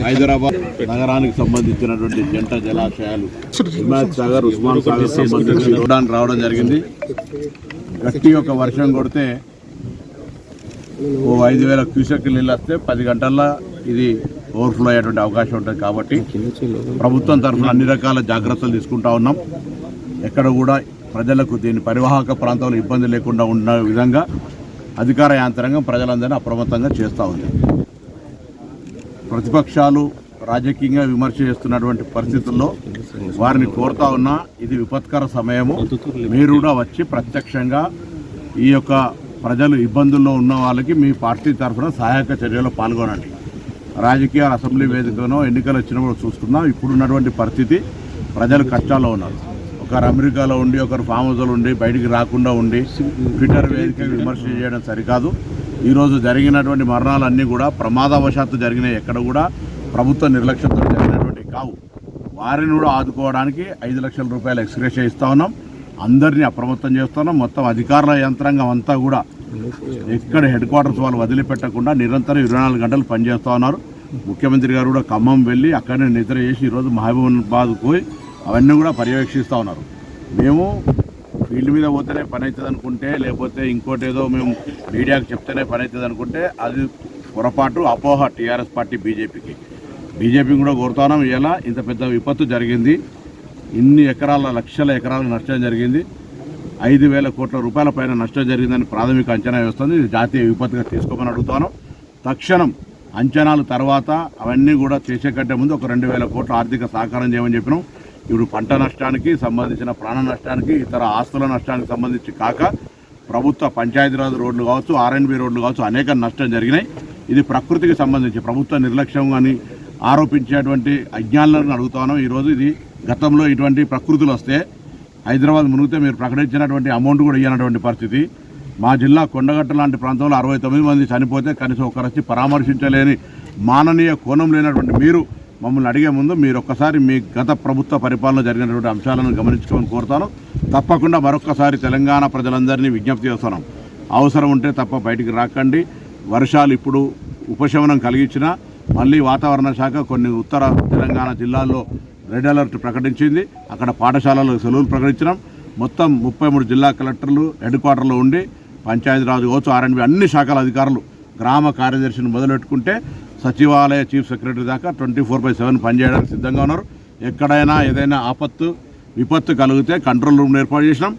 హైదరాబాద్ నగరానికి సంబంధించినటువంటి జంట జలాశయాలు హిమాయత్ సాగర్, ఉస్మాన్ సాగర్ సంబంధించి చూడడానికి రావడం జరిగింది. గట్టి ఒక వర్షం కొడితే 5,000 క్యూసెక్ నీళ్ళు వస్తే 10 గంటల్లో ఇది ఓవర్ఫ్లో అయ్యేటువంటి అవకాశం ఉంటుంది. కాబట్టి ప్రభుత్వం తరఫున అన్ని రకాల జాగ్రత్తలు తీసుకుంటా ఉన్నాం. ఎక్కడ కూడా ప్రజలకు దీని పరివాహక ప్రాంతంలో ఇబ్బంది లేకుండా ఉన్న విధంగా అధికార యంత్రాంగం ప్రజలందరినీ అప్రమత్తంగా చేస్తూ ఉంది. ప్రతిపక్షాలు రాజకీయంగా విమర్శ చేస్తున్నటువంటి పరిస్థితుల్లో వారిని కోరుతా ఉన్నా, ఇది విపత్కర సమయము. మీరు కూడా వచ్చి ప్రత్యక్షంగా ఈ యొక్క ప్రజలు ఇబ్బందుల్లో ఉన్న వాళ్ళకి మీ పార్టీ తరఫున సహాయక చర్యలో పాల్గొనండి. రాజకీయ అసెంబ్లీ వేదికనో ఎన్నికలు వచ్చినప్పుడు చూసుకుందాం. ఇప్పుడున్నటువంటి పరిస్థితి ప్రజలు కష్టాల్లో ఉన్నారు. ఒకరు అమెరికాలో ఉండి, ఒకరు ఫామ్ హౌస్లో ఉండి, బయటికి రాకుండా ఉండి ట్విట్టర్ వేదిక విమర్శ చేయడం సరికాదు. ఈరోజు జరిగినటువంటి మరణాలన్నీ కూడా ప్రమాదవశాత్తు జరిగినాయి. ఎక్కడ కూడా ప్రభుత్వ నిర్లక్ష్యంతో జరిగినటువంటి కావు. వారిని కూడా ఆదుకోవడానికి 5 లక్షల రూపాయలు ఎక్స్గ్రేషియా ఇస్తా ఉన్నాం. అందరినీ అప్రమత్తం చేస్తున్నాం. మొత్తం అధికారుల యంత్రాంగం అంతా కూడా ఎక్కడ హెడ్ క్వార్టర్స్ వాళ్ళు వదిలిపెట్టకుండా నిరంతరం 24 గంటలు పనిచేస్తూ ఉన్నారు. ముఖ్యమంత్రి గారు కూడా ఖమ్మం వెళ్ళి అక్కడనే నిద్ర చేసి ఈరోజు మహబూబాబాద్ పోయి అవన్నీ కూడా పర్యవేక్షిస్తూ ఉన్నారు. మేము ఫీల్డ్ మీద పోతేనే పని అవుతుంది అనుకుంటే, లేకపోతే ఇంకోటి ఏదో మేము మీడియాకి చెప్తేనే పని అవుతుంది అనుకుంటే అది పొరపాటు, అపోహ టీఆర్ఎస్ పార్టీ బీజేపీ కూడా కోరుతున్నాం. ఇలా ఇంత పెద్ద విపత్తు జరిగింది. ఇన్ని ఎకరాల, లక్షల ఎకరాల నష్టం జరిగింది. 5,000 కోట్ల రూపాయల పైన నష్టం జరిగిందని ప్రాథమిక అంచనా వేస్తుంది. ఇది జాతీయ విపత్తుగా తీసుకోమని అడుగుతాను. తక్షణం అంచనాల తర్వాత అవన్నీ కూడా చేసే కంటే ముందు ఒక 2,000 కోట్ల ఆర్థిక సహకారం చేయమని చెప్పినాం. ఇప్పుడు పంట నష్టానికి సంబంధించిన ప్రాణ నష్టానికి, ఇతర ఆస్తుల నష్టానికి సంబంధించి కాక ప్రభుత్వ పంచాయతీరాజ్ రోడ్లు కావచ్చు, ఆర్ఎండ్బి రోడ్లు కావచ్చు, అనేక నష్టం జరిగినాయి. ఇది ప్రకృతికి సంబంధించి ప్రభుత్వ నిర్లక్ష్యం అని ఆరోపించేటువంటి అజ్ఞానులను అడుగుతాను. ఈరోజు ఇది గతంలో ఇటువంటి ప్రకృతులు వస్తే హైదరాబాద్ మునిగితే మీరు ప్రకటించినటువంటి అమౌంట్ కూడా ఇవ్వనటువంటి పరిస్థితి. మా జిల్లా కొండగట్ట లాంటి ప్రాంతంలో 69 మంది చనిపోతే కనీసం ఒకరు వచ్చి పరామర్శించలేని మాననీయ కోణం లేనటువంటి మీరు మమ్మల్ని అడిగే ముందు మీరు ఒక్కసారి మీ గత ప్రభుత్వ పరిపాలన జరిగినటువంటి అంశాలను గమనించుకోమని కోరుతాను. తప్పకుండా మరొక్కసారి తెలంగాణ ప్రజలందరినీ విజ్ఞప్తి చేస్తున్నాం. అవసరం ఉంటే తప్ప బయటికి రాకండి. వర్షాలు ఇప్పుడు ఉపశమనం కలిగించినా మళ్ళీ వాతావరణ శాఖ కొన్ని ఉత్తర తెలంగాణ జిల్లాల్లో రెడ్ అలర్ట్ ప్రకటించింది. అక్కడ పాఠశాలలు సెలవులు ప్రకటించడం. మొత్తం 33 జిల్లా కలెక్టర్లు హెడ్ క్వార్టర్లో ఉండి పంచాయతీరాజ్ కావచ్చు, ఆర్ఎండ్బి అన్ని శాఖల అధికారులు, గ్రామ కార్యదర్శిని మొదలెట్టుకుంటే సచివాలయ చీఫ్ సెక్రటరీ దాకా 24/7 పనిచేయడానికి సిద్ధంగా ఉన్నారు. ఎక్కడైనా ఏదైనా విపత్తు కలిగితే కంట్రోల్ రూమ్ ఏర్పాటు చేసినాం.